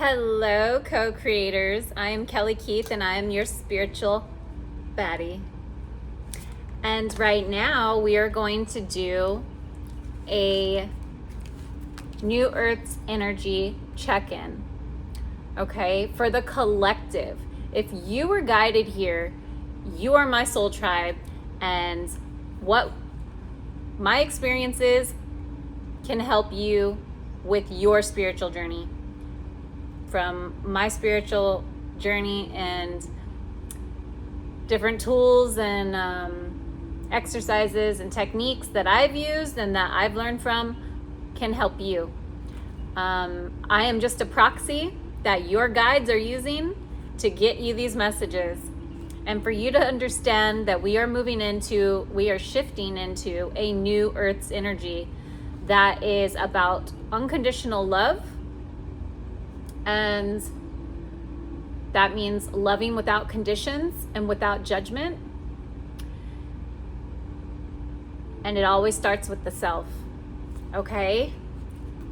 Hello, co-creators. I am Kelly Keith and I am your spiritual baddie. And right now we are going to do a New Earth's energy check-in, okay, for the collective. If you were guided here, you are my soul tribe, and what my experiences can help you with your spiritual journey. From my spiritual journey and different tools and exercises and techniques that I've used and that I've learned from can help you. I am just a proxy that your guides are using to get you these messages. And for you to understand that we are shifting into a new Earth's energy that is about unconditional love. And that means loving without conditions and without judgment. And it always starts with the self. Okay?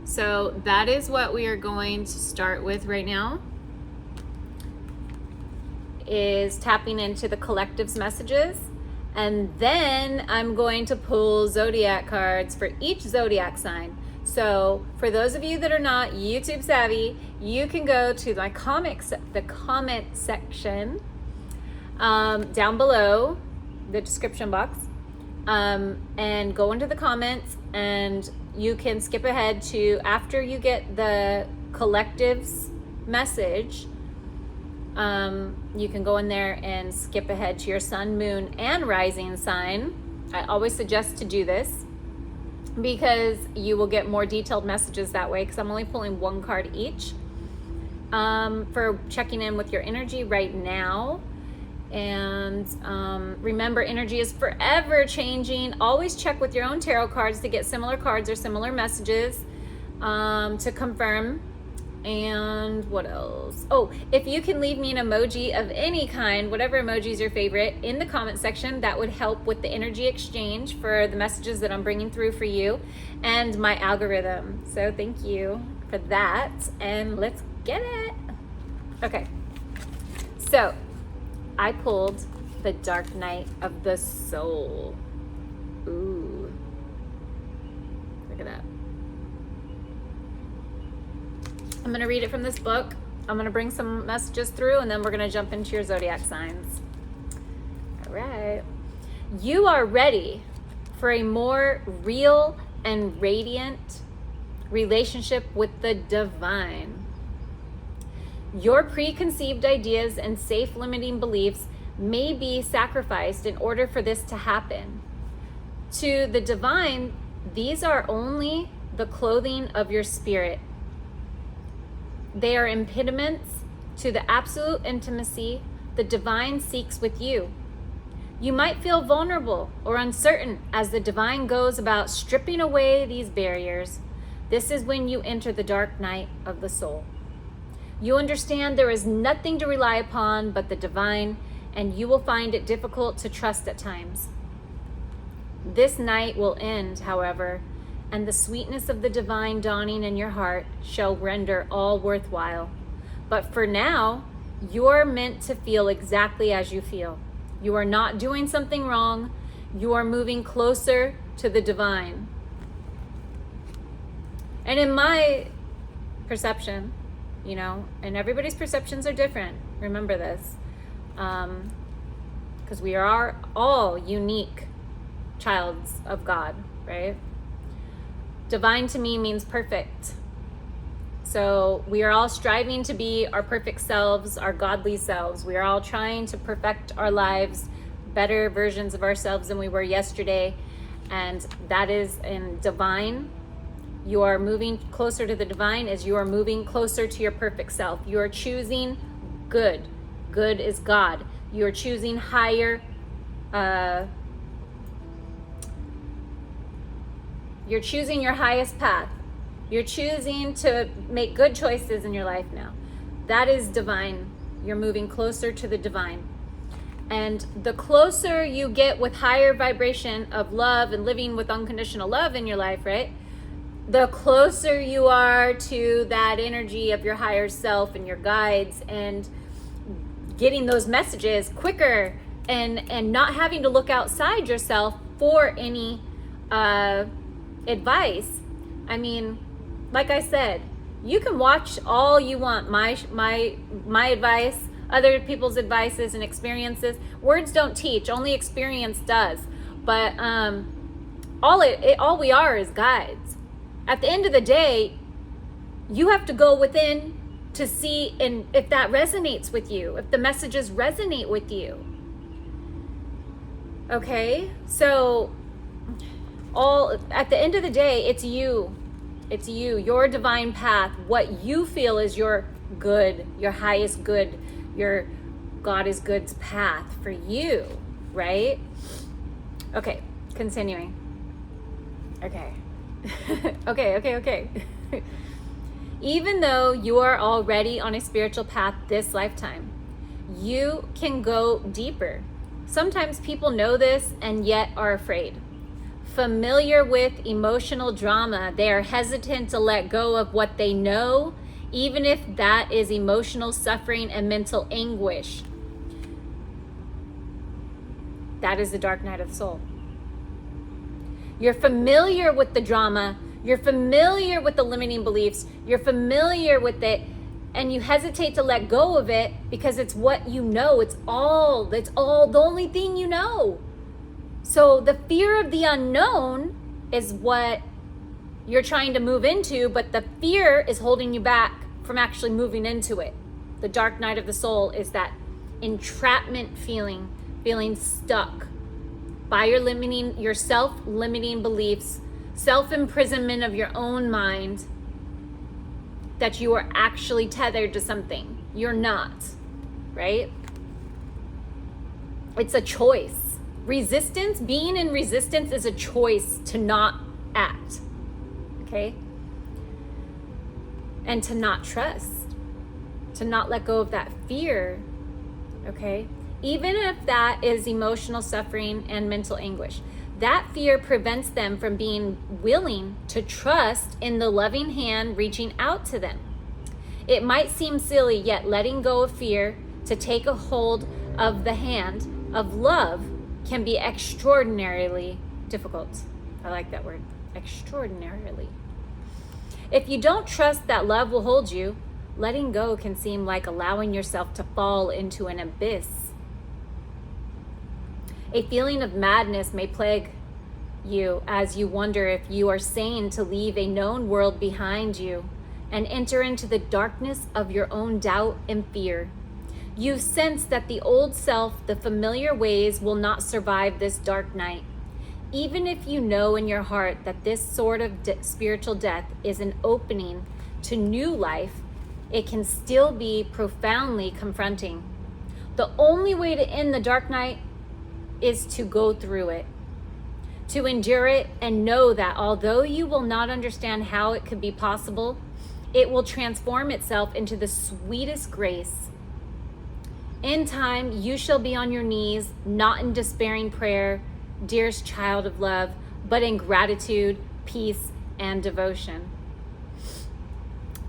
So that is what we are going to start with right now, is tapping into the collective's messages. And then I'm going to pull zodiac cards for each zodiac sign. So for those of you that are not YouTube savvy, you can go to the comment section down below the description box, and go into the comments, and you can skip ahead to after you get the collective's message. You can go in there and skip ahead to your sun, moon, and rising sign. I always suggest to do this because you will get more detailed messages that way, because I'm only pulling one card each for checking in with your energy right now. And remember, energy is forever changing. Always check with your own tarot cards to get similar cards or similar messages to confirm. And what else? Oh, if you can leave me an emoji of any kind, whatever emoji is your favorite, in the comment section, that would help with the energy exchange for the messages that I'm bringing through for you and my algorithm. So thank you for that, and let's get it. Okay, so I pulled the Dark Night of the Soul. Ooh, look at that. I'm going to read it from this book. I'm going to bring some messages through, and then we're going to jump into your zodiac signs. All right. You are ready for a more real and radiant relationship with the divine. Your preconceived ideas and safe limiting beliefs may be sacrificed in order for this to happen. To the divine, these are only the clothing of your spirit. They are impediments to the absolute intimacy the divine seeks with you. You might feel vulnerable or uncertain as the divine goes about stripping away these barriers. This is when you enter the dark night of the soul. You understand there is nothing to rely upon but the divine, and you will find it difficult to trust at times. This night will end, however, and the sweetness of the divine dawning in your heart shall render all worthwhile. But for now, you are meant to feel exactly as you feel. You are not doing something wrong. You are moving closer to the divine. And in my perception, and everybody's perceptions are different. Remember this, because we are all unique childs of God, right? Divine to me means perfect. So we are all striving to be our perfect selves, our godly selves. We are all trying to perfect our lives, better versions of ourselves than we were yesterday. And that is in divine. You are moving closer to the divine as you are moving closer to your perfect self. You are choosing good. Good is God. You are choosing higher. You're choosing your highest path. You're choosing to make good choices in your life now. That is divine. You're moving closer to the divine. And the closer you get with higher vibration of love and living with unconditional love in your life, right? the closer you are to that energy of your higher self and your guides, and getting those messages quicker, and not having to look outside yourself for any advice. I mean, like I said, you can watch all you want, my advice, other people's advices and experiences. Words don't teach, only experience does. But all we are is guides. At the end of the day, you have to go within to see and if that resonates with you, if the messages resonate with you. Okay? So at the end of the day, it's you, your divine path, what you feel is your good, your highest good, your God is good's path for you, right? Okay, continuing. Okay. Okay. Even though you are already on a spiritual path this lifetime, you can go deeper. Sometimes people know this and yet are afraid. Familiar with emotional drama, they are hesitant to let go of what they know, even if that is emotional suffering and mental anguish. That is the dark night of the soul. You're familiar with the drama, you're familiar with the limiting beliefs, you're familiar with it, and you hesitate to let go of it because it's what you know. It's all the only thing you know. So the fear of the unknown is what you're trying to move into, but the fear is holding you back from actually moving into it. The dark night of the soul is that entrapment feeling stuck by your self-limiting beliefs, self-imprisonment of your own mind, that you are actually tethered to something. You're not, right? It's a choice. Resistance, being in resistance is a choice to not act, okay? And to not trust, to not let go of that fear, okay? Even if that is emotional suffering and mental anguish. That fear prevents them from being willing to trust in the loving hand reaching out to them. It might seem silly, yet letting go of fear to take a hold of the hand of love can be extraordinarily difficult. I like that word, extraordinarily. If you don't trust that love will hold you, letting go can seem like allowing yourself to fall into an abyss. A feeling of madness may plague you as you wonder if you are sane to leave a known world behind you and enter into the darkness of your own doubt and fear. You sense that the old self, the familiar ways, will not survive this dark night. Even if you know in your heart that this sort of spiritual death is an opening to new life, it can still be profoundly confronting. The only way to end the dark night is to go through it, to endure it, and know that although you will not understand how it could be possible, it will transform itself into the sweetest grace. In time, you shall be on your knees, not in despairing prayer, dearest child of love, but in gratitude, peace, and devotion.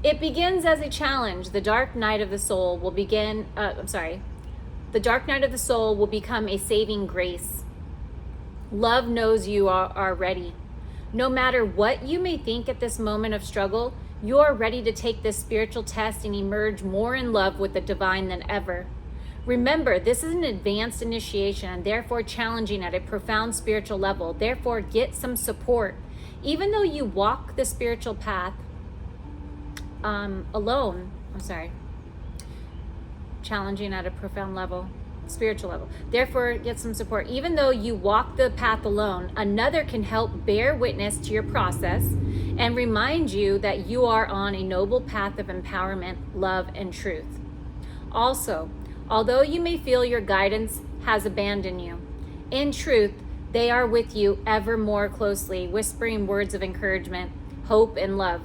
It begins as a challenge. The dark night of the soul will The dark night of the soul will become a saving grace. Love knows you are ready. No matter what you may think at this moment of struggle, you are ready to take this spiritual test and emerge more in love with the divine than ever. Remember, this is an advanced initiation and therefore challenging at a profound spiritual level. Therefore, get some support. Even though you walk the spiritual path alone, challenging at a profound level, spiritual level. Therefore, get some support. Even though you walk the path alone, another can help bear witness to your process and remind you that you are on a noble path of empowerment, love, and truth. Also, although you may feel your guidance has abandoned you, in truth, they are with you ever more closely, whispering words of encouragement, hope, and love.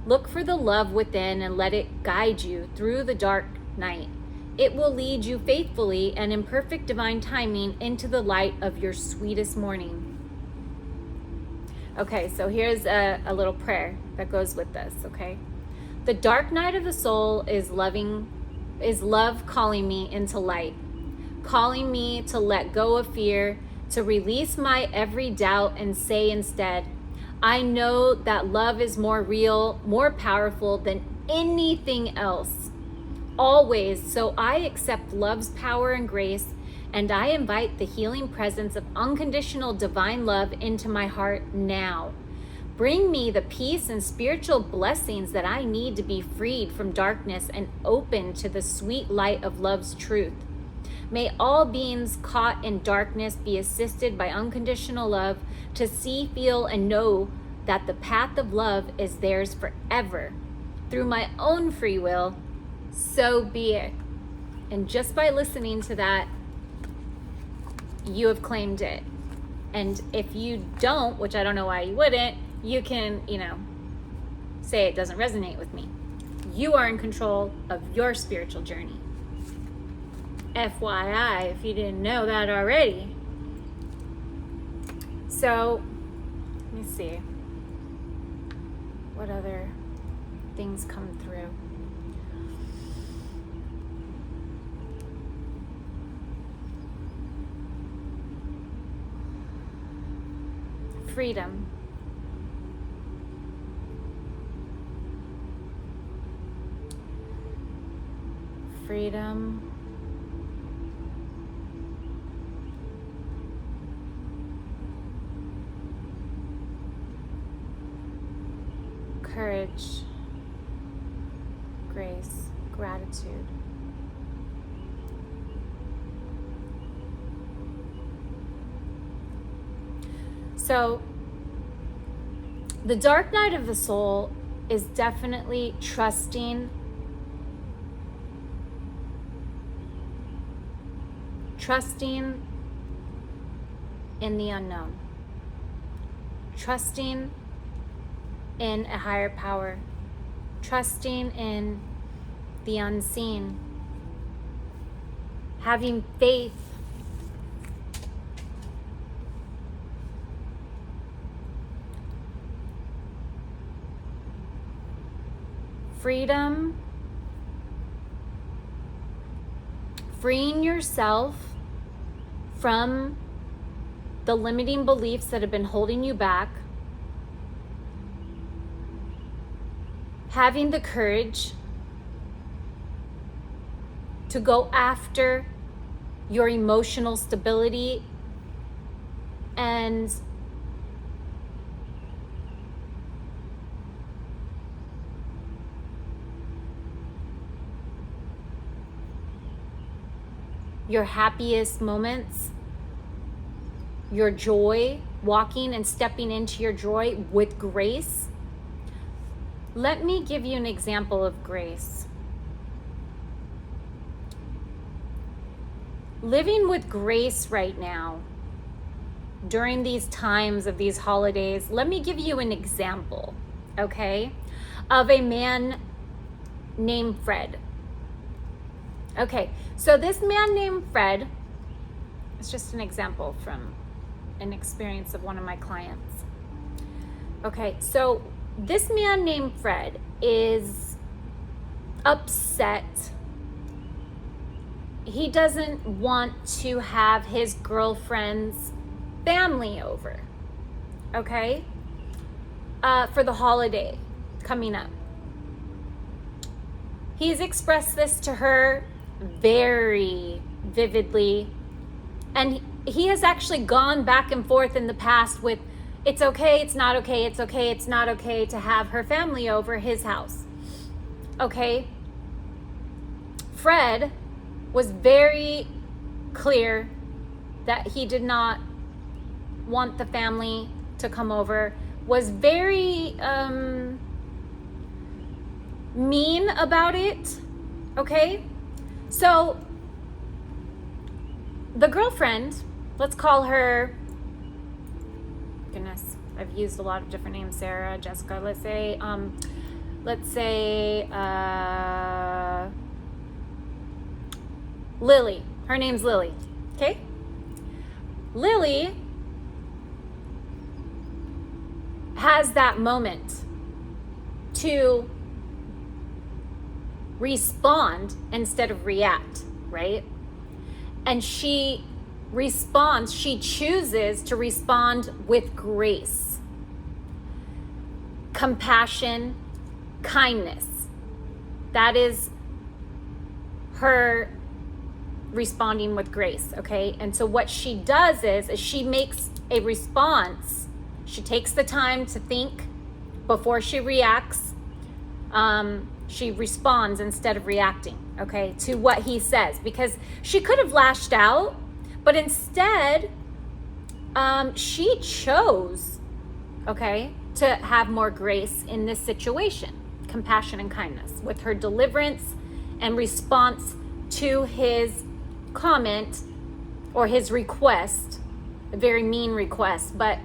Look for the love within and let it guide you through the dark night. It will lead you faithfully and in perfect divine timing into the light of your sweetest morning. Okay, so here's a little prayer that goes with this, okay? The dark night of the soul is love calling me into light, calling me to let go of fear, to release my every doubt and say instead, I know that love is more real, more powerful than anything else. Always, so I accept love's power and grace, and I invite the healing presence of unconditional divine love into my heart now. Bring me the peace and spiritual blessings that I need to be freed from darkness and open to the sweet light of love's truth. May all beings caught in darkness be assisted by unconditional love to see, feel, and know that the path of love is theirs forever. Through my own free will, so be it. And just by listening to that, you have claimed it. And if you don't, which I don't know why you wouldn't, you can, say it doesn't resonate with me. You are in control of your spiritual journey. FYI, if you didn't know that already. So, let me see. What other things come through? Freedom. Freedom. Courage, grace, gratitude. So, the dark night of the soul is definitely trusting in the unknown, trusting in a higher power, trusting in the unseen, having faith. Freedom, freeing yourself from the limiting beliefs that have been holding you back, having the courage to go after your emotional stability and your happiest moments, your joy, walking and stepping into your joy with grace. Let me give you an example of grace. Living with grace right now, during these times of these holidays, let me give you an example, okay, of a man named Fred. Okay, so this man named Fred, it's just an example from an experience of one of my clients. Okay, so this man named Fred is upset. He doesn't want to have his girlfriend's family over, okay, for the holiday coming up. He's expressed this to her very vividly, and he has actually gone back and forth in the past with, it's okay, it's not okay, it's okay, it's not okay to have her family over his house. Okay? Fred was very clear that he did not want the family to come over, was very mean about it. Okay? So the girlfriend, let's call her, goodness, I've used a lot of different names, Sarah, Jessica, let's say Lily. Her name's Lily. Okay? Lily has that moment to respond instead of react, right? And she responds, she chooses to respond with grace, compassion, kindness. That is her responding with grace, okay? And so what she does is she makes a response. She takes the time to think before she reacts. She responds instead of reacting, okay, to what he says, because she could have lashed out, but instead she chose, okay, to have more grace in this situation, compassion and kindness, with her deliverance and response to his comment or his request, a very mean request, but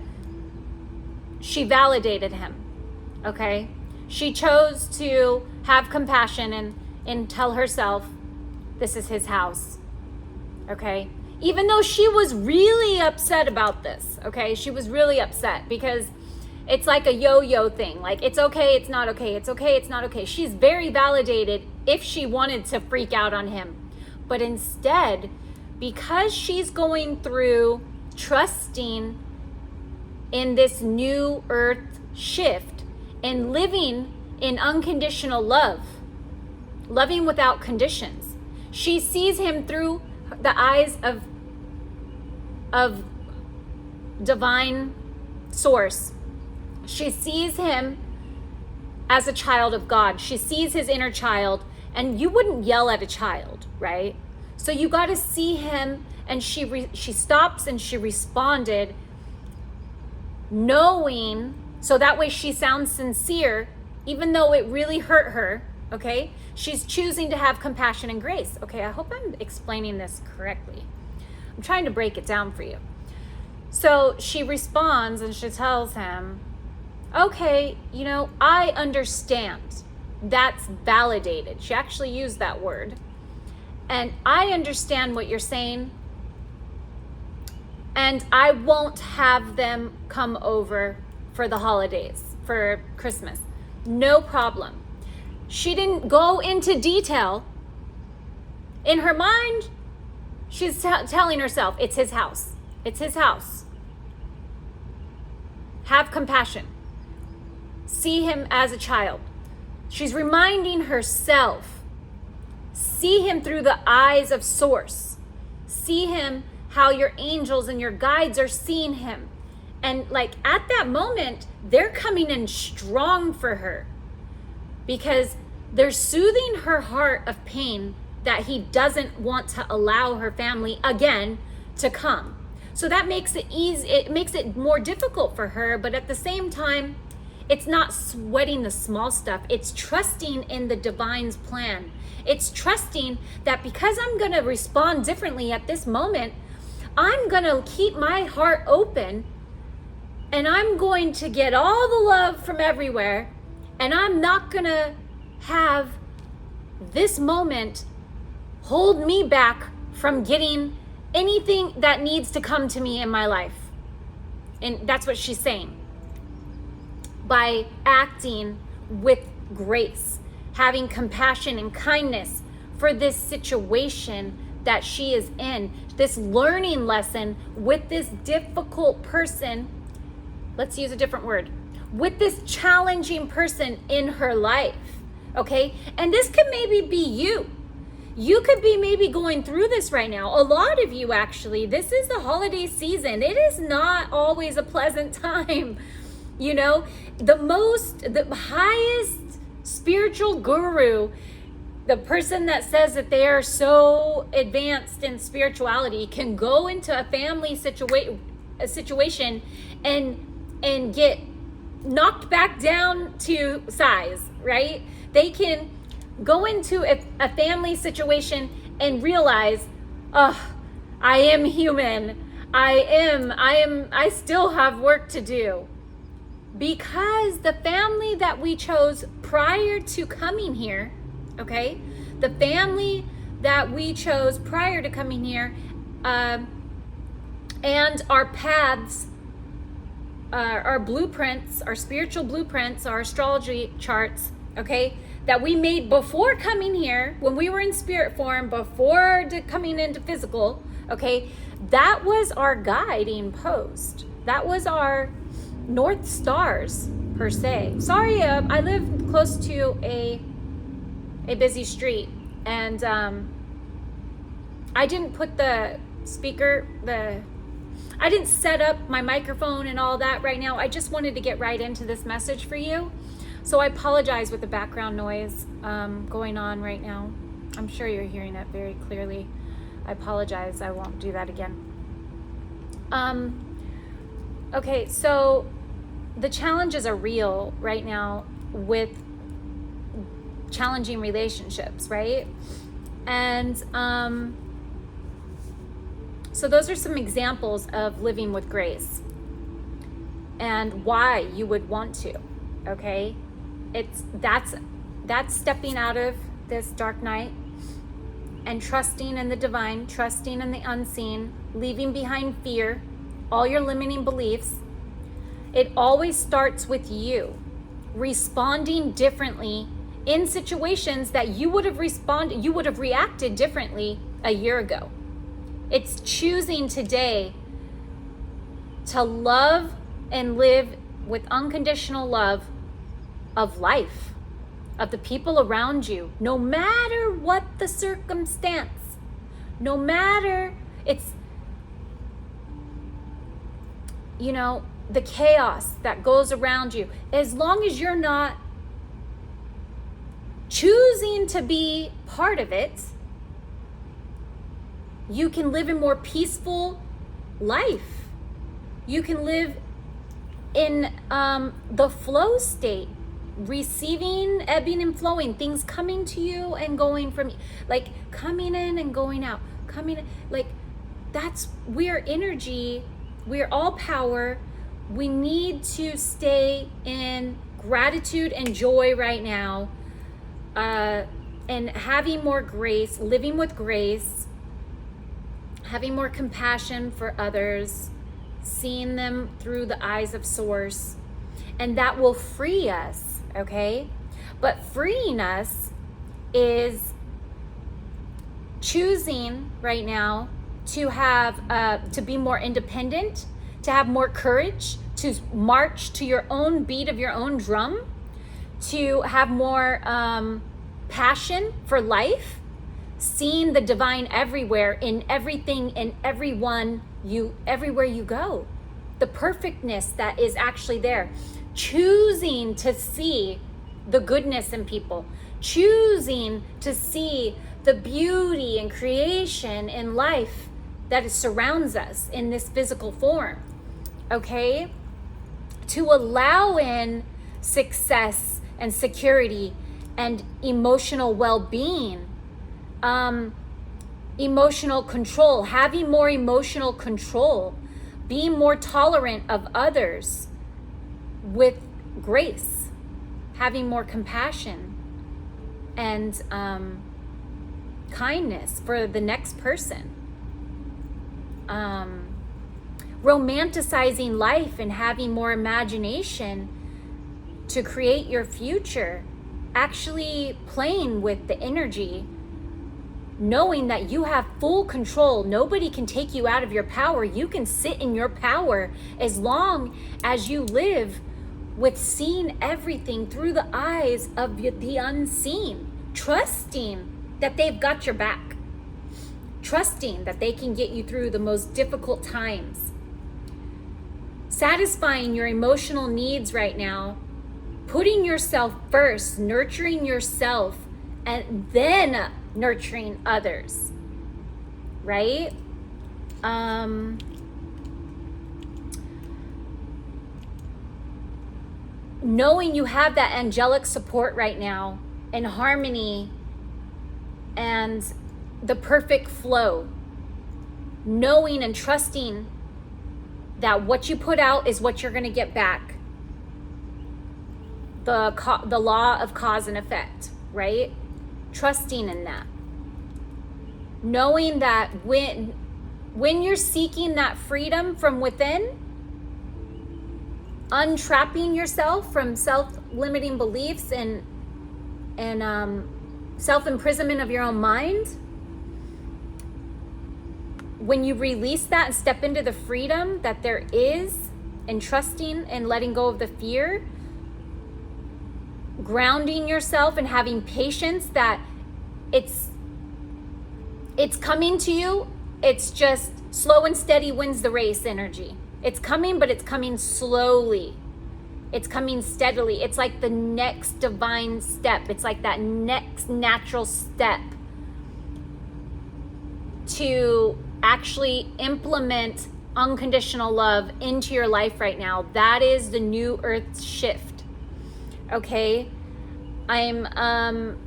she validated him, okay? She chose to have compassion and tell herself, this is his house, okay? Even though she was really upset about this, okay? She was really upset because it's like a yo-yo thing. Like, it's okay, it's not okay, it's okay, it's not okay. She's very validated if she wanted to freak out on him. But instead, because she's going through trusting in this new earth shift and living in unconditional love, loving without conditions, she sees him through the eyes of divine source. She sees him as a child of God. She sees his inner child, and you wouldn't yell at a child, right? So you got to see him, and she stops and she responded, knowing, so that way she sounds sincere, even though it really hurt her, okay? She's choosing to have compassion and grace. Okay, I hope I'm explaining this correctly. I'm trying to break it down for you. So she responds and she tells him, okay, you know, I understand. That's validated. She actually used that word. And I understand what you're saying. And I won't have them come over for the holidays, for Christmas. No problem. She didn't go into detail. In her mind, she's telling herself, it's his house. It's his house. Have compassion. See him as a child. She's reminding herself, see him through the eyes of source. See him how your angels and your guides are seeing him. And like at that moment, they're coming in strong for her because they're soothing her heart of pain that he doesn't want to allow her family again to come. So that makes it easy. It makes it more difficult for her, but at the same time, it's not sweating the small stuff. It's trusting in the divine's plan. It's trusting that because I'm going to respond differently at this moment, I'm going to keep my heart open and I'm going to get all the love from everywhere. And I'm not going to have this moment hold me back from getting anything that needs to come to me in my life. And that's what she's saying. By acting with grace, having compassion and kindness for this situation that she is in, this learning lesson with this difficult person, let's use a different word, with this challenging person in her life, okay? And this could maybe be you. You could be maybe going through this right now. A lot of you actually, this is the holiday season. It is not always a pleasant time. You know, the highest spiritual guru, the person that says that they are so advanced in spirituality, can go into a family situation and get knocked back down to size, right? They can go into a family situation and realize, oh, I am human. I still have work to do. Because the family that we chose prior to coming here, okay, the family that we chose prior to coming here, and our paths our blueprints, our spiritual blueprints, our astrology charts, okay, that we made before coming here, when we were in spirit form, before coming into physical, okay, that was our guiding post. That was our North Stars, per se. Sorry, I live close to a busy street, and I didn't put the speaker, I didn't set up my microphone and all that right now. I just wanted to get right into this message for you. So I apologize with the background noise going on right now. I'm sure you're hearing it very clearly. I apologize. I won't do that again. Okay, so the challenges are real right now with challenging relationships, right? And so those are some examples of living with grace and why you would want to, okay? That's stepping out of this dark night and trusting in the divine, trusting in the unseen, leaving behind fear, all your limiting beliefs. It always starts with you responding differently in situations that you would have reacted differently a year ago. It's choosing today to love and live with unconditional love of life, of the people around you, no matter what the circumstance, no matter it's, the chaos that goes around you, as long as you're not choosing to be part of it, you can live a more peaceful life. You can live in the flow state, receiving, ebbing and flowing, things coming to you and going from, like coming in and going out, coming in, like we're energy, we're all power. We need to stay in gratitude and joy right now, and having more grace, living with grace, having more compassion for others, seeing them through the eyes of Source, and that will free us, okay? But freeing us is choosing right now to have, to be more independent, to have more courage, to march to your own beat of your own drum, to have more passion for life, seeing the divine everywhere, in everything and everyone, everywhere you go, the perfectness that is actually there, choosing to see the goodness in people, choosing to see the beauty and creation in life that surrounds us in this physical form, okay? To allow in success and security and emotional well-being, emotional control, having more emotional control, being more tolerant of others with grace, having more compassion and kindness for the next person, romanticizing life and having more imagination to create your future, actually playing with the energy, knowing that you have full control. Nobody can take you out of your power. You can sit in your power as long as you live with seeing everything through the eyes of the unseen, trusting that they've got your back, trusting that they can get you through the most difficult times, satisfying your emotional needs right now, putting yourself first, nurturing yourself, and then nurturing others, right? Knowing you have that angelic support right now and harmony and the perfect flow, knowing and trusting that what you put out is what you're going to get back. The law of cause and effect, right? Trusting in that. Knowing that when you're seeking that freedom from within, untrapping yourself from self-limiting beliefs and self-imprisonment of your own mind, when you release that and step into the freedom that there is, and trusting and letting go of the fear, grounding yourself and having patience that it's coming to you. It's just slow and steady wins the race energy. It's coming, but it's coming slowly. It's coming steadily. It's like the next divine step. It's like that next natural step to actually implement unconditional love into your life right now. That is the new earth shift. Okay? I'm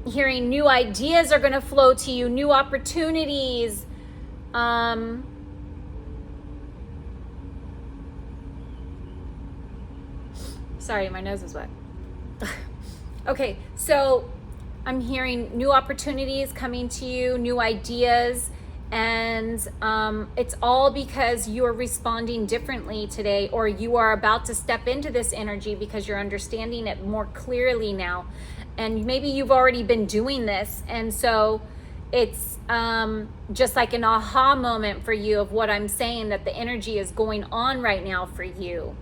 hearing new ideas are going to flow to you, new opportunities. Sorry, my nose is wet. Okay, so I'm hearing new opportunities coming to you, new ideas, and it's all because you are responding differently today, or you are about to step into this energy because you're understanding it more clearly now. And maybe you've already been doing this, and so it's just like an aha moment for you of what I'm saying, that the energy is going on right now for you.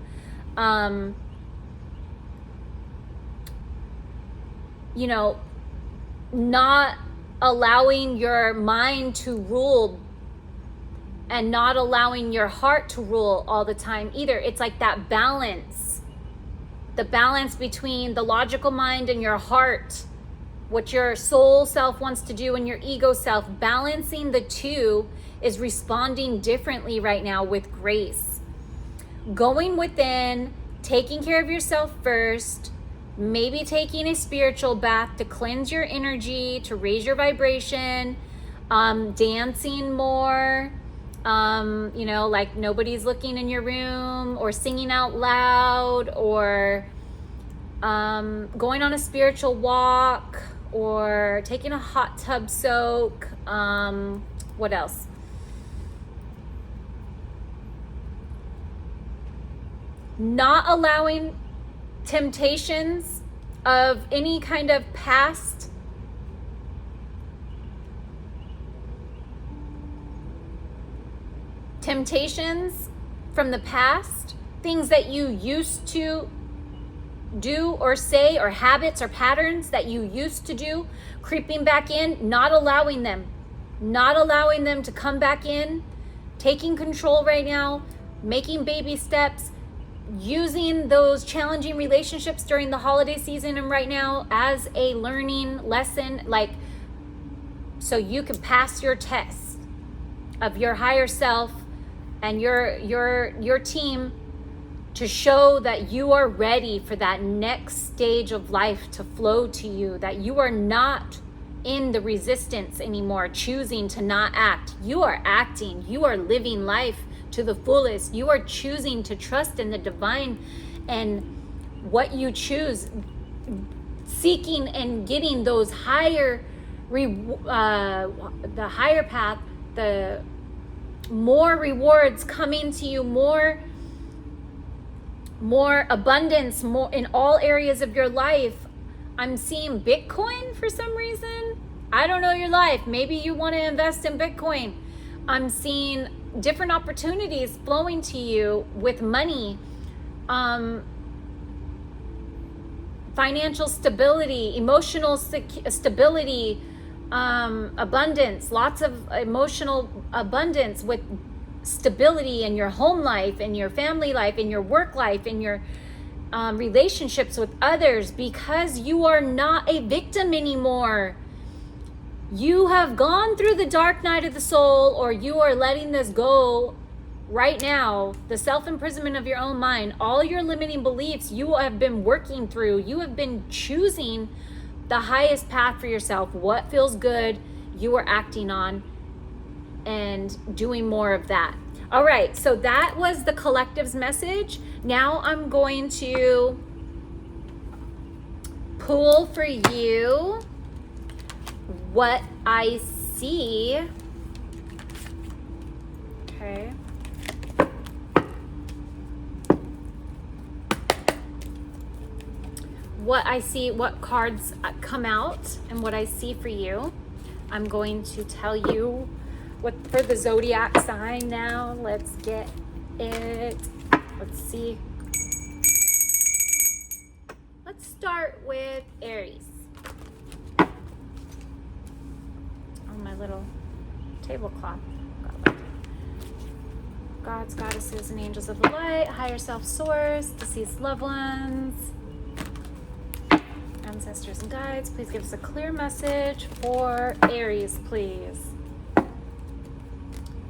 You know, not allowing your mind to rule and not allowing your heart to rule all the time either. It's like that balance, the balance between the logical mind and your heart, what your soul self wants to do and your ego self. Balancing the two is responding differently right now with grace. Going within, taking care of yourself first, maybe taking a spiritual bath to cleanse your energy, to raise your vibration, dancing more, you know, like nobody's looking in your room, or singing out loud, or going on a spiritual walk, or taking a hot tub soak. What else? Not allowing temptations of any kind of past temptations from the past, things that you used to do or say, or habits or patterns that you used to do, creeping back in, not allowing them to come back in, taking control right now, making baby steps, using those challenging relationships during the holiday season and right now as a learning lesson, like so you can pass your test of your higher self and your team, to show that you are ready for that next stage of life to flow to you, that you are not in the resistance anymore, choosing to not act. You are acting, you are living life to the fullest. You are choosing to trust in the divine and what you choose, seeking and getting those higher, the higher path, the more rewards coming to you, more abundance, more in all areas of your life. I'm seeing Bitcoin for some reason. I don't know your life. Maybe you want to invest in Bitcoin. I'm seeing different opportunities flowing to you with money, financial stability, emotional stability, abundance, lots of emotional abundance with stability in your home life, in your family life, in your work life, in your relationships with others, because you are not a victim anymore. You have gone through the dark night of the soul, or you are letting this go right now. The self-imprisonment of your own mind, all your limiting beliefs you have been working through. You have been choosing the highest path for yourself. What feels good, you are acting on and doing more of that. All right, so that was the collective's message. Now I'm going to pull for you what I see. Okay. what I see, what cards come out and what I see for you. I'm going to tell you what for the zodiac sign now. Let's get it. Let's see. Let's start with Aries. On my little tablecloth. Gods, goddesses, and angels of the light, higher self source, deceased loved ones, ancestors and guides, please give us a clear message for Aries, please.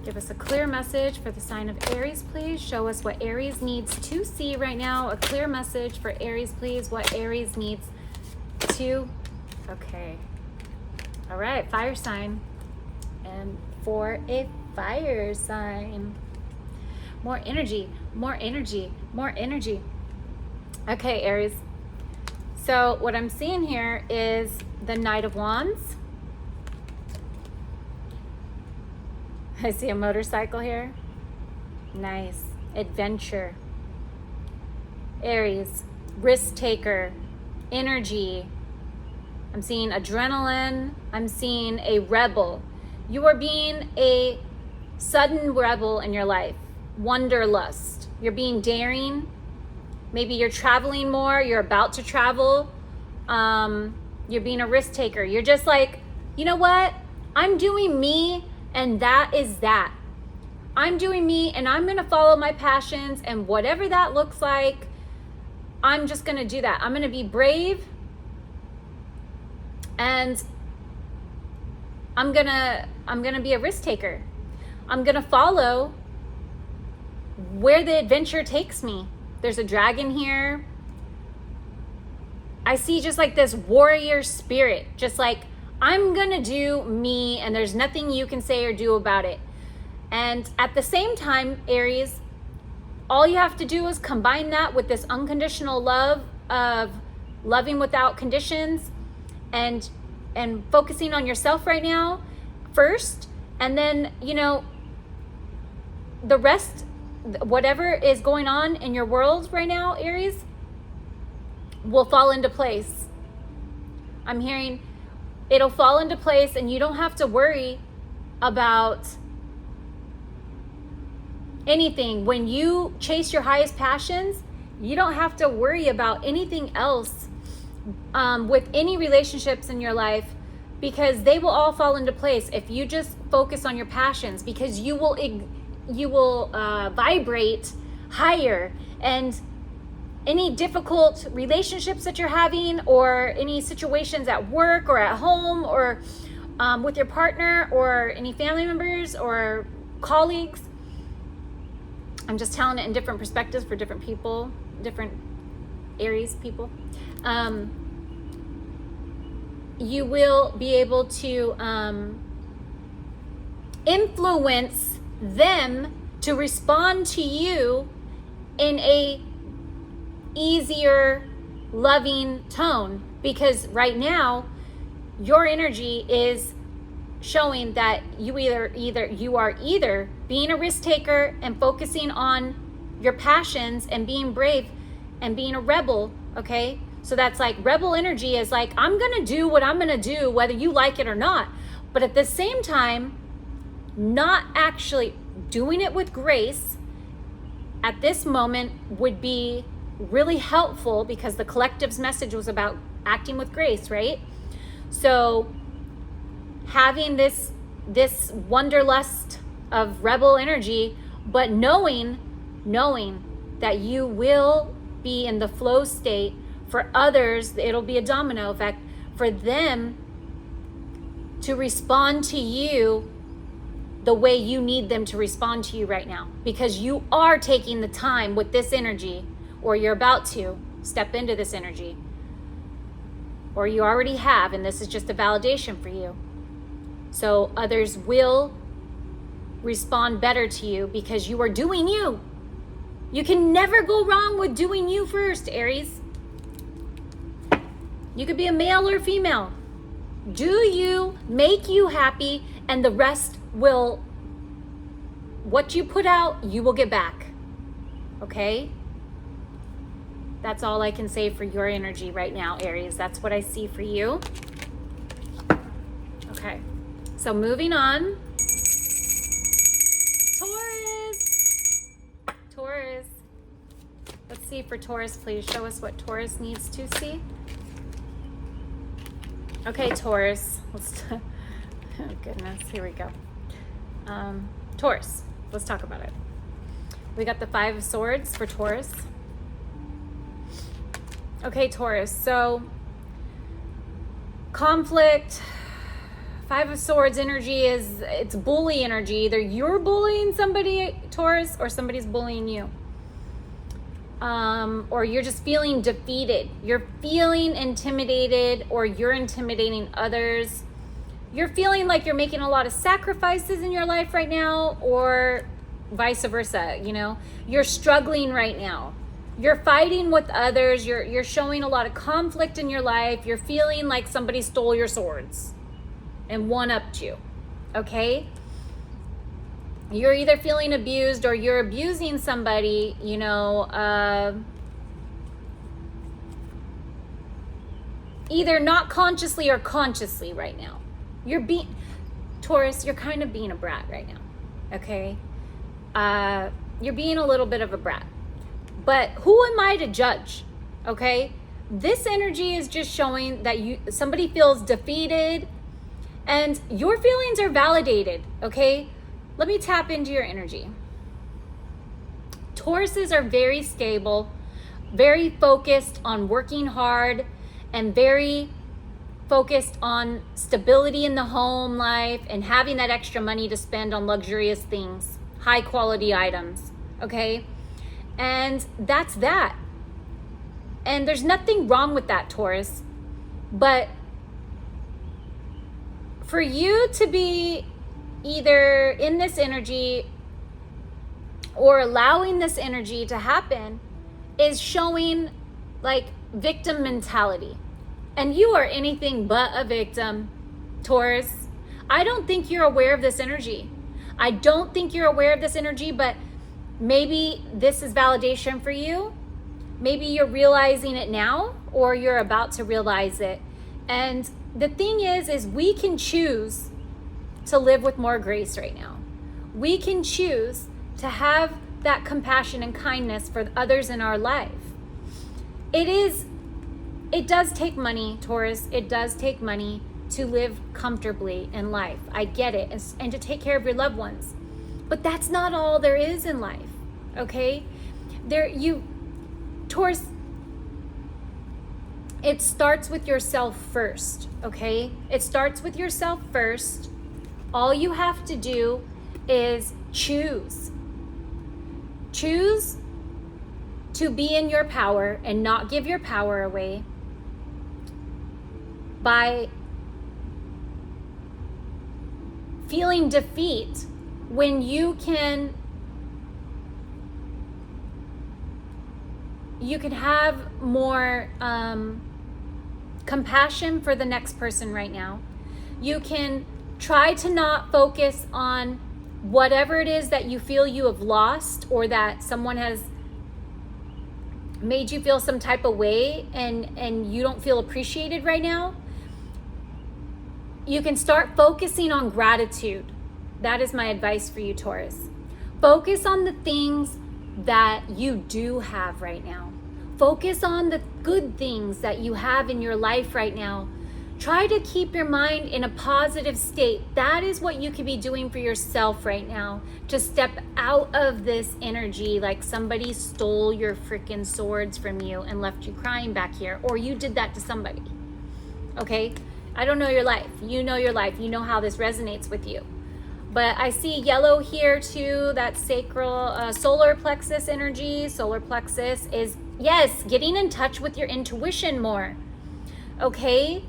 Give us a clear message for the sign of Aries, please. Show us what Aries needs to see right now. A clear message for Aries, please. What Aries needs to... Okay. All right, fire sign. And for a fire sign... More energy, more energy, more energy. Okay, Aries. So what I'm seeing here is the Knight of Wands. I see a motorcycle here. Nice. Adventure. Aries, risk taker, energy. I'm seeing adrenaline. I'm seeing a rebel. You are being a sudden rebel in your life. Wanderlust. You're being daring. Maybe you're traveling more. You're about to travel. You're being a risk taker. You're just like, you know what? I'm doing me, and that is that. I'm doing me, and I'm going to follow my passions, and whatever that looks like, I'm just going to do that. I'm going to be brave, and I'm going to be a risk taker. I'm going to follow where the adventure takes me. There's a dragon here. I see just like this warrior spirit, just like, I'm gonna do me, and there's nothing you can say or do about it. And at the same time, Aries, all you have to do is combine that with this unconditional love of loving without conditions, and focusing on yourself right now first, and then, you know, the rest, whatever is going on in your world right now, Aries, will fall into place. I'm hearing it'll fall into place, and you don't have to worry about anything. When you chase your highest passions, you don't have to worry about anything else with any relationships in your life, because they will all fall into place if you just focus on your passions, because you will vibrate higher, and any difficult relationships that you're having, or any situations at work or at home, or with your partner, or any family members or colleagues, I'm just telling it in different perspectives for different people, different Aries people, you will be able to influence them to respond to you in a easier, loving tone, because right now your energy is showing that you are either being a risk taker and focusing on your passions and being brave and being a rebel. Okay, so that's like rebel energy is like, I'm gonna do what I'm gonna do whether you like it or not, but at the same time not actually doing it with grace at this moment would be really helpful, because the collective's message was about acting with grace, right? So having this wanderlust of rebel energy, but knowing that you will be in the flow state. For others, it'll be a domino effect for them to respond to you the way you need them to respond to you right now, because you are taking the time with this energy, or you're about to step into this energy, or you already have, and this is just a validation for you. So others will respond better to you because you are doing you. You can never go wrong with doing you first, Aries. You could be a male or female. Do you, make you happy, and the rest will, what you put out, you will get back. Okay? That's all I can say for your energy right now, Aries. That's what I see for you. Okay, so moving on. Taurus. Let's see for Taurus, please. Show us what Taurus needs to see. Okay, Taurus. Oh, goodness. Here we go. Taurus. Let's talk about it. We got the 5 of Swords for Taurus. Okay, Taurus. So, conflict. 5 of Swords energy it's bully energy. Either you're bullying somebody, Taurus, or somebody's bullying you. Or you're just feeling defeated. You're feeling intimidated, or you're intimidating others. You're feeling like you're making a lot of sacrifices in your life right now, or vice versa. You know, you're struggling right now. You're fighting with others. You're showing a lot of conflict in your life. You're feeling like somebody stole your swords and one-upped you. Okay? You're either feeling abused or you're abusing somebody, you know, either not consciously or consciously right now. Taurus, you're kind of being a brat right now, okay? You're being a little bit of a brat. But who am I to judge, okay? This energy is just showing that somebody feels defeated and your feelings are validated, okay? Let me tap into your energy. Tauruses are very stable, very focused on working hard, and very focused on stability in the home life and having that extra money to spend on luxurious things, high quality items, okay? And that's that. And there's nothing wrong with that, Taurus. But for you to be either in this energy or allowing this energy to happen is showing like victim mentality. And you are anything but a victim, Taurus. I don't think you're aware of this energy. But maybe this is validation for you. Maybe you're realizing it now, or you're about to realize it. And the thing is we can choose to live with more grace right now. We can choose to have that compassion and kindness for others in our life. It does take money, Taurus. It does take money to live comfortably in life. I get it. And to take care of your loved ones. But that's not all there is in life, okay? Taurus, it starts with yourself first, okay? It starts with yourself first. All you have to do is choose. Choose to be in your power and not give your power away by feeling defeat when you can have more compassion for the next person right now. You can try to not focus on whatever it is that you feel you have lost, or that someone has made you feel some type of way and you don't feel appreciated right now. You can start focusing on gratitude. That is my advice for you, Taurus. Focus on the things that you do have right now. Focus on the good things that you have in your life right now. Try to keep your mind in a positive state. That is what you could be doing for yourself right now, to step out of this energy like somebody stole your freaking swords from you and left you crying back here, or you did that to somebody, okay? I don't know your life. You know your life. You know how this resonates with you. But I see yellow here too, that sacral, solar plexus energy. Solar plexus is, yes, getting in touch with your intuition more, okay?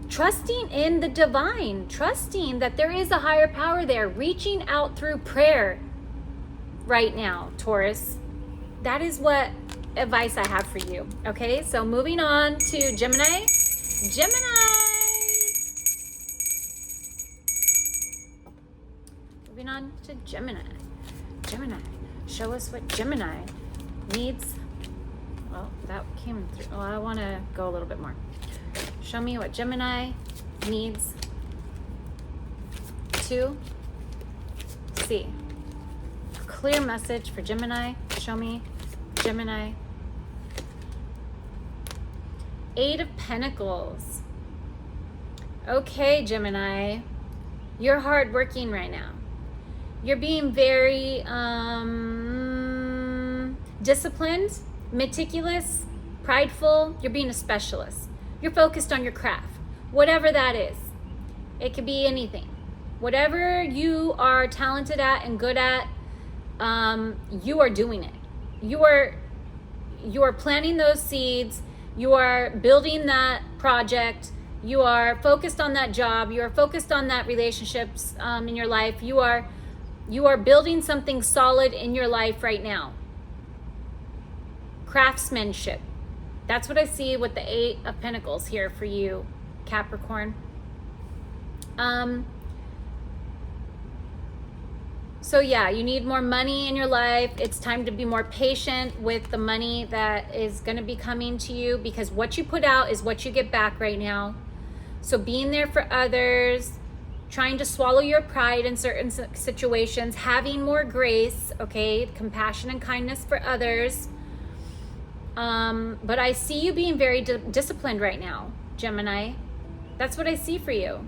Trusting in the divine, trusting that there is a higher power there, reaching out through prayer right now, Taurus. That is what advice I have for you, okay? So moving on to Gemini. Moving on to Gemini. Show us what Gemini needs well, that came through. Oh, I want to go a little bit more. Show me what Gemini needs to see. Clear message for Gemini. Show me, Gemini. 8 of Pentacles. Okay, Gemini. You're hardworking right now. You're being very disciplined, meticulous, prideful. You're being a specialist. You're focused on your craft, whatever that is. It could be anything. Whatever you are talented at and good at, you are doing it. You are planting those seeds. You are building that project. You are focused on that job. You are focused on that relationships in your life. You are building something solid in your life right now. Craftsmanship. That's what I see with the 8 of Pentacles here for you, Capricorn. So yeah, you need more money in your life. It's time to be more patient with the money that is going to be coming to you, because what you put out is what you get back right now. So being there for others, trying to swallow your pride in certain situations, having more grace, okay, compassion and kindness for others. But I see you being very disciplined right now, Gemini. That's what I see for you.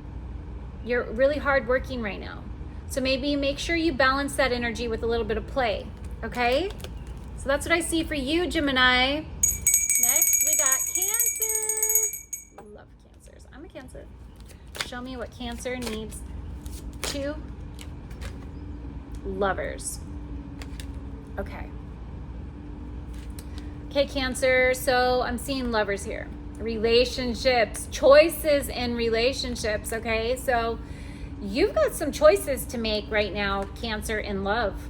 You're really hardworking right now. So maybe make sure you balance that energy with a little bit of play, okay? So that's what I see for you, Gemini. Next, we got Cancer. Love Cancers. I'm a Cancer. Show me what Cancer needs to lovers. Okay. Okay, Cancer. So I'm seeing lovers here. Relationships, choices in relationships, okay? So you've got some choices to make right now, Cancer, in love.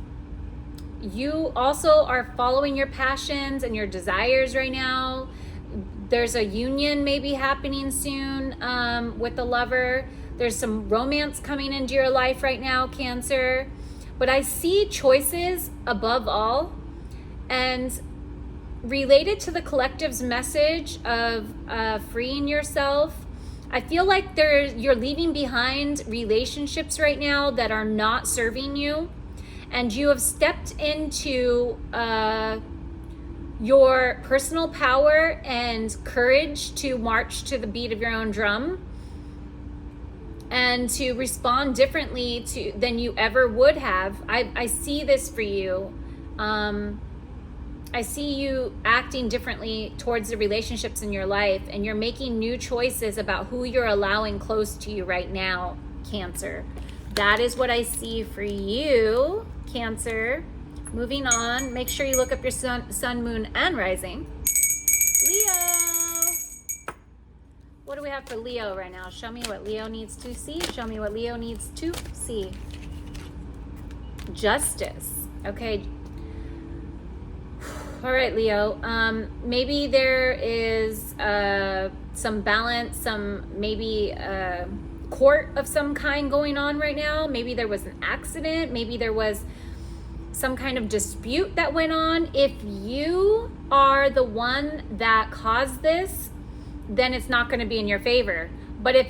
You also are following your passions and your desires right now. There's a union maybe happening soon with the lover. There's some romance coming into your life right now, Cancer. But I see choices above all. And related to the collective's message of freeing yourself, I feel like you're leaving behind relationships right now that are not serving you, and you have stepped into your personal power and courage to march to the beat of your own drum and to respond differently than you ever would have. I see this for you. I see you acting differently towards the relationships in your life, and you're making new choices about who you're allowing close to you right now, Cancer. That is what I see for you, Cancer. Moving on, make sure you look up your sun, moon, and rising. Leo. What do we have for Leo right now? Show me what Leo needs to see. Show me what Leo needs to see. Justice. Okay. All right, Leo. Maybe there is some balance, some maybe court of some kind going on right now. Maybe there was an accident. Maybe there was some kind of dispute that went on. If you are the one that caused this, then it's not going to be in your favor. But if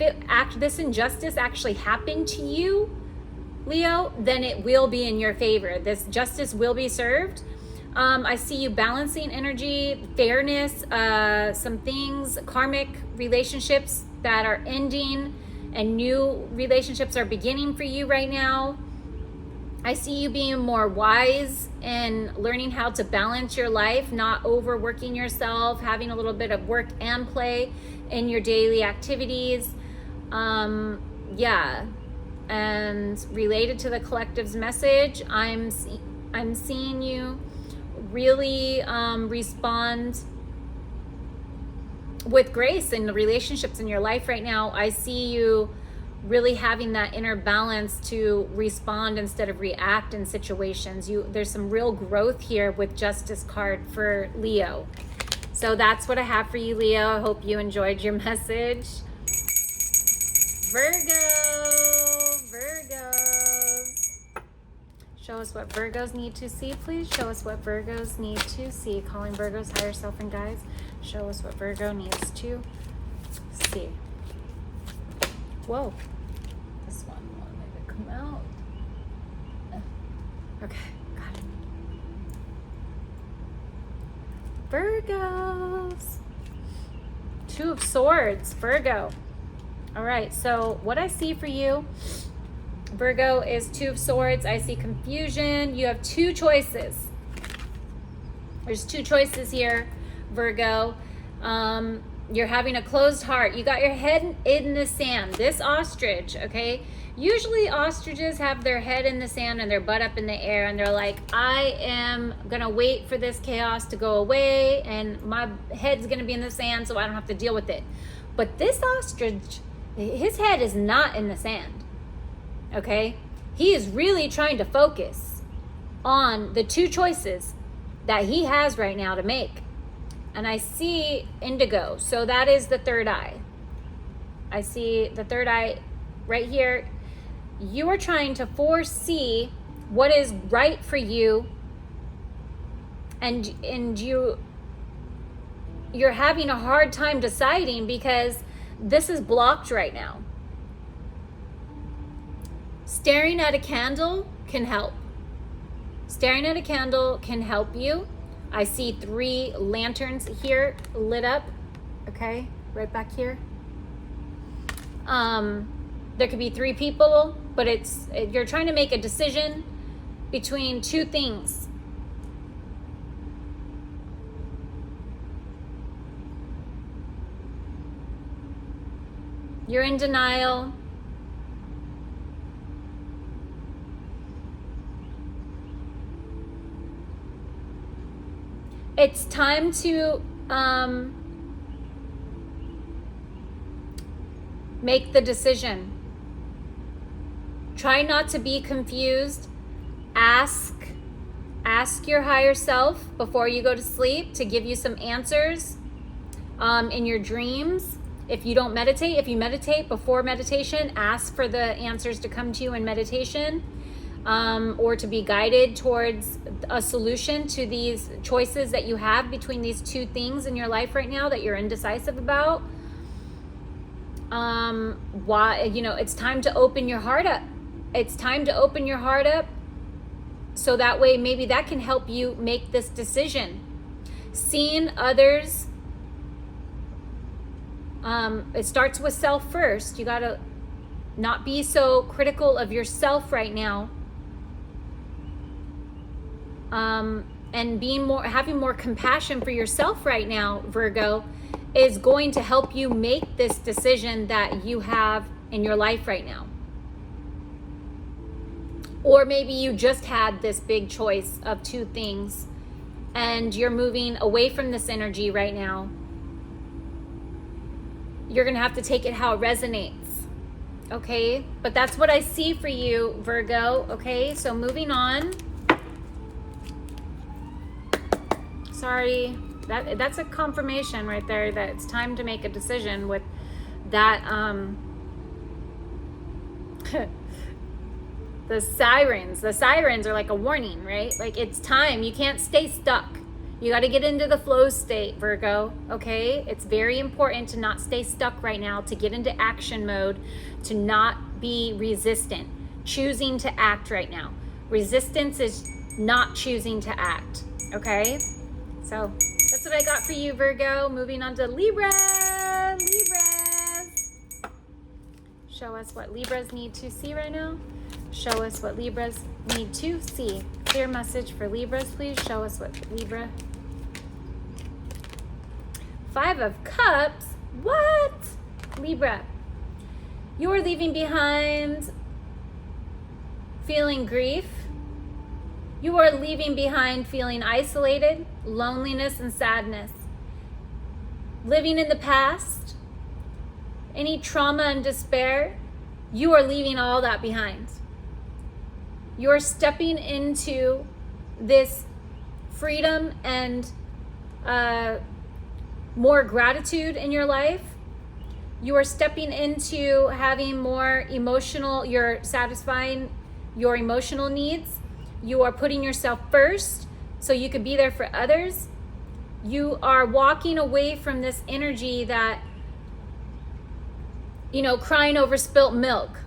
this injustice actually happened to you, Leo, then it will be in your favor. This justice will be served. I see you balancing energy, fairness, some things, karmic relationships that are ending and new relationships are beginning for you right now. I see you being more wise and learning how to balance your life, not overworking yourself, having a little bit of work and play in your daily activities. Yeah. And related to the collective's message, I'm seeing you really respond with grace in the relationships in your life right now. I see you really having that inner balance to respond instead of react in situations. There's some real growth here with Justice card for Leo. So that's what I have for you, Leo. I hope you enjoyed your message. Virgo. Show us what Virgos need to see, please. Show us what Virgos need to see. Calling Virgos higher self and guides. Show us what Virgo needs to see. Whoa. This one wanted to come out. Okay, got it. Virgos. Two of Swords, Virgo. All right, so what I see for you, Virgo, is Two of Swords. I see confusion. You have two choices. There's two choices here, Virgo. You're having a closed heart. You got your head in the sand. This ostrich, okay? Usually ostriches have their head in the sand and their butt up in the air, and they're like, I am gonna wait for this chaos to go away and my head's gonna be in the sand so I don't have to deal with it. But this ostrich, his head is not in the sand, okay? He is really trying to focus on the two choices that he has right now to make. And I see indigo, so that is the third eye. I see the third eye right here. You are trying to foresee what is right for you, and you're having a hard time deciding because this is blocked right now. Staring at a candle can help. Staring at a candle can help you. I see 3 lanterns here lit up, okay, right back here. There could be 3 people, but you're trying to make a decision between 2 things. You're in denial. It's time to make the decision. Try not to be confused. Ask your higher self before you go to sleep to give you some answers in your dreams. If you don't meditate, if you meditate before meditation, ask for the answers to come to you in meditation, or to be guided towards a solution to these choices that you have between these 2 things in your life right now that you're indecisive about. It's time to open your heart up. It's time to open your heart up so that way maybe that can help you make this decision. Seeing others, it starts with self first. You got to not be so critical of yourself right now. And having more compassion for yourself right now, Virgo, is going to help you make this decision that you have in your life right now. Or maybe you just had this big choice of 2 things and you're moving away from this energy right now. You're going to have to take it how it resonates. Okay? But that's what I see for you, Virgo. Okay? So moving on. Sorry. That's a confirmation right there that it's time to make a decision with that. The sirens are like a warning, right? Like, it's time. You can't stay stuck. You got to get into the flow state, Virgo, okay? It's very important to not stay stuck right now, to get into action mode, to not be resistant, choosing to act right now. Resistance is not choosing to act, okay? So that's what I got for you, Virgo. Moving on to Libra. Libras. Show us what Libras need to see right now. Show us what Libras need to see. Clear message for Libras, please. Show us what Libra. 5 of Cups. What? Libra. You are leaving behind feeling grief. You are leaving behind feeling isolated, loneliness, and sadness. Living in the past, any trauma and despair, you are leaving all that behind. You're stepping into this freedom and more gratitude in your life. You are stepping into having more emotional, you're satisfying your emotional needs. You are putting yourself first so you could be there for others. You are walking away from this energy that, crying over spilt milk.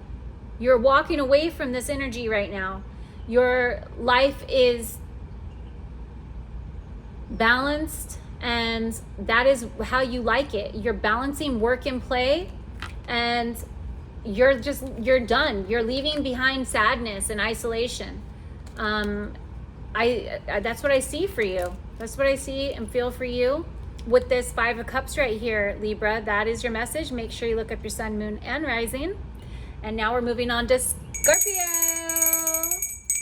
You're walking away from this energy right now. Your life is balanced, and that is how you like it. You're balancing work and play, and you're done. You're leaving behind sadness and isolation. That's what I see for you. That's what I see and feel for you with this 5 of Cups right here, Libra. That is your message. Make sure you look up your sun, moon, and rising. And now we're moving on to Scorpio.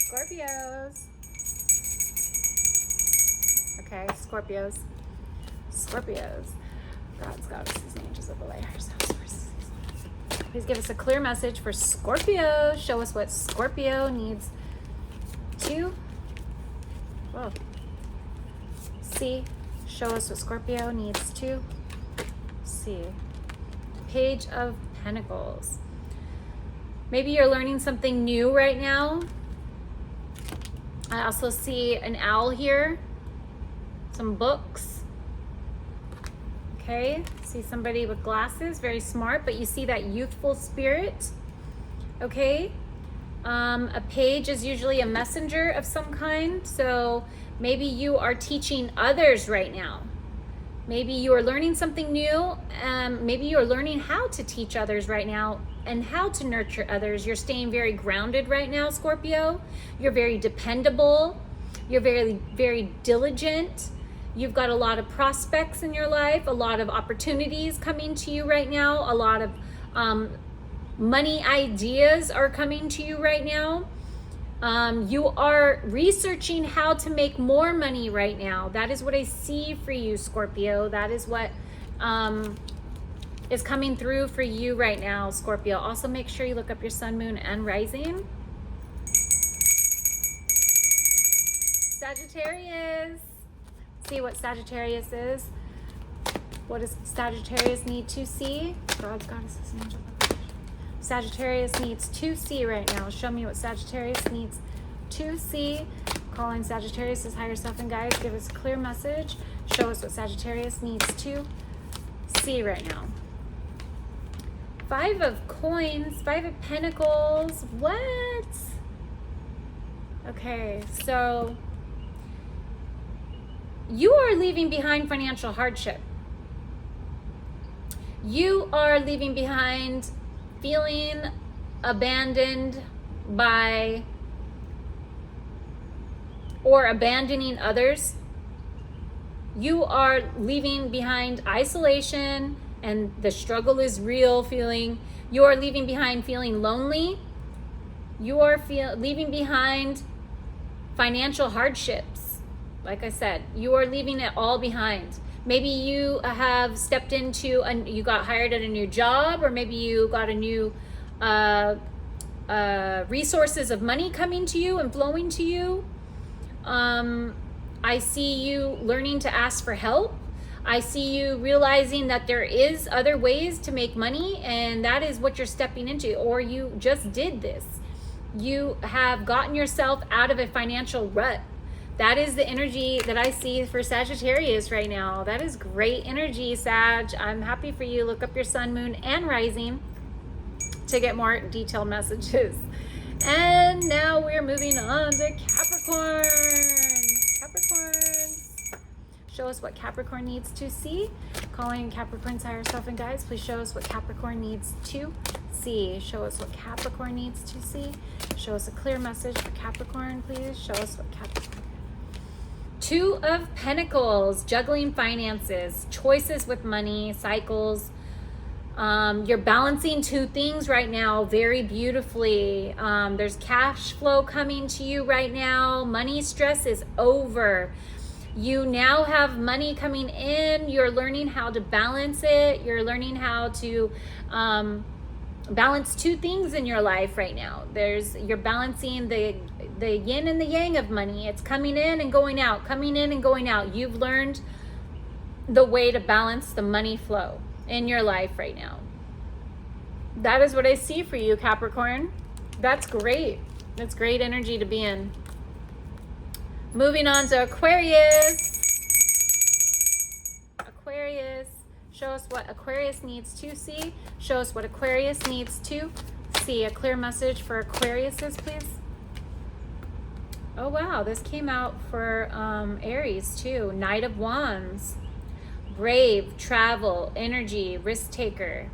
Scorpios. Okay, Scorpios. God's goddesses, angels of the light, higher self, sources. Please give us a clear message for Scorpio. Show us what Scorpio needs to see. Show us what Scorpio needs to see. Page of Pentacles. Maybe you're learning something new right now. I also see an owl here. Some books. Okay, see somebody with glasses, very smart, but you see that youthful spirit. Okay, a page is usually a messenger of some kind, so maybe you are teaching others right now. Maybe you are learning something new. Maybe you are learning how to teach others right now and how to nurture others. You're staying very grounded right now, Scorpio. You're very dependable. You're very, very diligent. You've got a lot of prospects in your life, a lot of opportunities coming to you right now, a lot of money ideas are coming to you right now. You are researching how to make more money right now. That is what I see for you, Scorpio. That is what is coming through for you right now, Scorpio. Also, make sure you look up your sun, moon, and rising. Sagittarius. See what Sagittarius is. What does Sagittarius need to see? God's goddesses, angel. Sagittarius needs to see right now. Show me what Sagittarius needs to see. Calling Sagittarius as higher self and guides. Give us a clear message. Show us what Sagittarius needs to see right now. 5 of Coins, 5 of Pentacles. What? Okay, so you are leaving behind financial hardship. You are leaving behind feeling abandoned by or abandoning others. You are leaving behind isolation and the struggle is real feeling. You are leaving behind feeling lonely. You are leaving behind financial hardships. Like I said, you are leaving it all behind. Maybe you have stepped into, you got hired at a new job, or maybe you got a new resources of money coming to you and flowing to you. I see you learning to ask for help. I see you realizing that there is other ways to make money, and that is what you're stepping into, or you just did this. You have gotten yourself out of a financial rut. That is the energy that I see for Sagittarius right now. That is great energy, Sag. I'm happy for you. Look up your sun, moon, and rising to get more detailed messages. And now we're moving on to Capricorn. Capricorns. Show us what Capricorn needs to see. Calling Capricorn's higher self and guides, please show us what Capricorn needs to see. Show us what Capricorn needs to see. Show us a clear message for Capricorn, please. Show us what Capricorn. 2 of Pentacles, juggling finances, choices with money, cycles. You're balancing 2 things right now very beautifully. There's cash flow coming to you right now. Money stress is over. You now have money coming in. You're learning how to balance it. You're learning how to balance 2 things in your life right now. You're balancing the yin and the yang of money. It's coming in and going out, coming in and going out. You've learned the way to balance the money flow in your life right now. That is what I see for you, Capricorn. That's great. That's great energy to be in. Moving on to Aquarius. Aquarius, show us what Aquarius needs to see. Show us what Aquarius needs to see. A clear message for Aquariuses, please. Oh wow, this came out for Aries too. Knight of Wands. Brave, travel, energy, risk taker.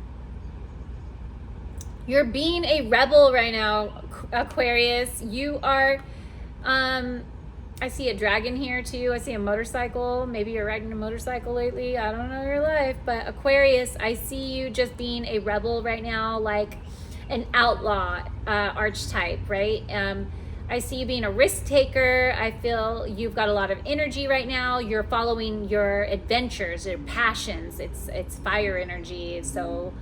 You're being a rebel right now, Aquarius. You are, I see a dragon here too. I see a motorcycle. Maybe you're riding a motorcycle lately. I don't know your life, but Aquarius, I see you just being a rebel right now, like an outlaw archetype, right? I see you being a risk taker. I feel you've got a lot of energy right now. You're following your adventures, your passions. It's fire energy. So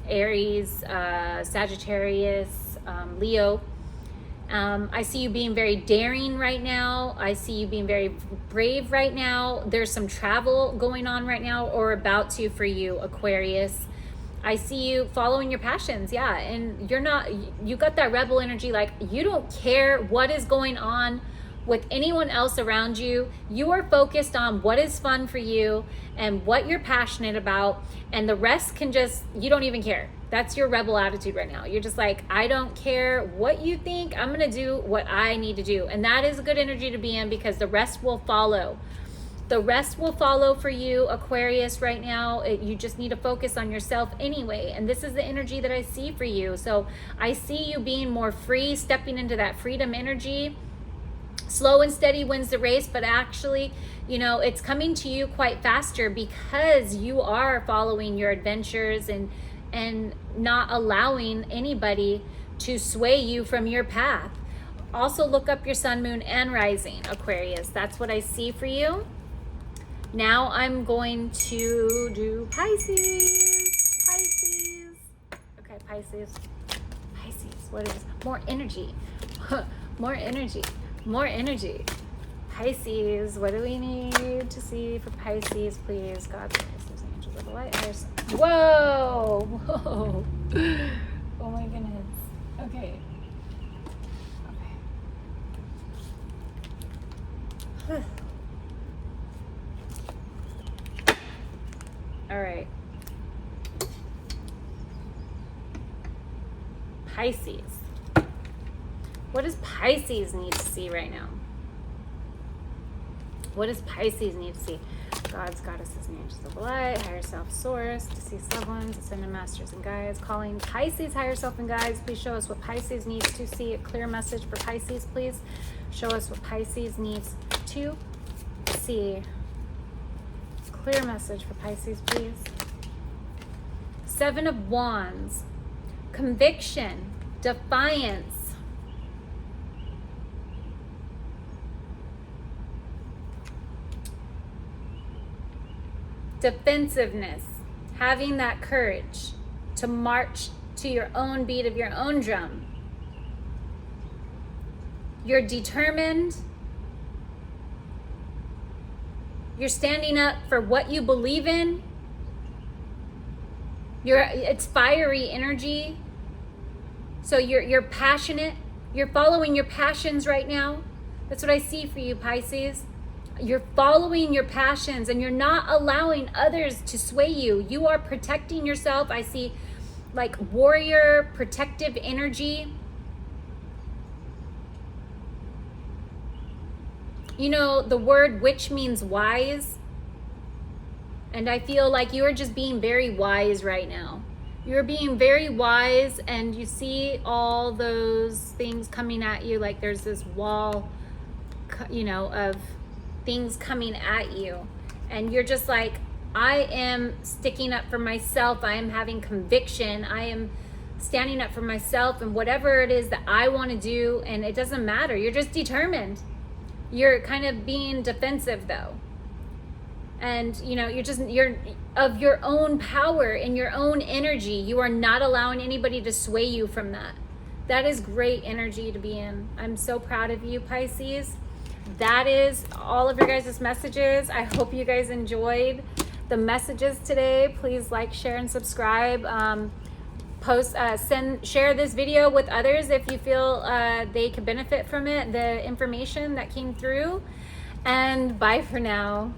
Aries, Sagittarius, Leo. I see you being very daring right now. I see you being very brave right now. There's some travel going on right now, or about to for you, Aquarius. I see you following your passions, yeah, and you got that rebel energy, like you don't care what is going on with anyone else around you. You are focused on what is fun for you and what you're passionate about, and the rest you don't even care. That's your rebel attitude right now. You're just like, I don't care what you think, I'm gonna do what I need to do. And that is a good energy to be in, because the rest will follow. The rest will follow for you, Aquarius, right now. You just need to focus on yourself anyway. And this is the energy that I see for you. So I see you being more free, stepping into that freedom energy. Slow and steady wins the race, but actually, it's coming to you quite faster, because you are following your adventures and not allowing anybody to sway you from your path. Also look up your sun, moon, and rising, Aquarius. That's what I see for you. Now I'm going to do Pisces. Okay, Pisces. What is more energy? More energy. Pisces, what do we need to see for Pisces, please? God's grace, angels of the light. Whoa! Oh my goodness. Okay. All right. Pisces. What does Pisces need to see right now? What does Pisces need to see? Gods, goddesses, and angels of the light, higher self, source, deceased loved ones, ascended masters and guides, calling Pisces, higher self and guides. Please show us what Pisces needs to see. A clear message for Pisces, please. Show us what Pisces needs to see. Clear message for Pisces, please. Seven of Wands. Conviction. Defiance. Defensiveness. Having that courage to march to your own beat of your own drum. You're determined. You're standing up for what you believe in. It's fiery energy. So you're passionate. You're following your passions right now. That's what I see for you, Pisces. You're following your passions and you're not allowing others to sway you. You are protecting yourself. I see like warrior protective energy. The word witch means wise. And I feel like you are just being very wise right now. You're being very wise, and you see all those things coming at you. Like there's this wall, of things coming at you. And you're just like, I am sticking up for myself. I am having conviction. I am standing up for myself and whatever it is that I want to do. And it doesn't matter. You're just determined. You're kind of being defensive though. And you're of your own power and your own energy. You are not allowing anybody to sway you from that. That is great energy to be in. I'm so proud of you, Pisces. That is all of your guys' messages. I hope you guys enjoyed the messages today. Please like, share, and subscribe. share this video with others if you feel they could benefit from it, the information that came through. And bye for now.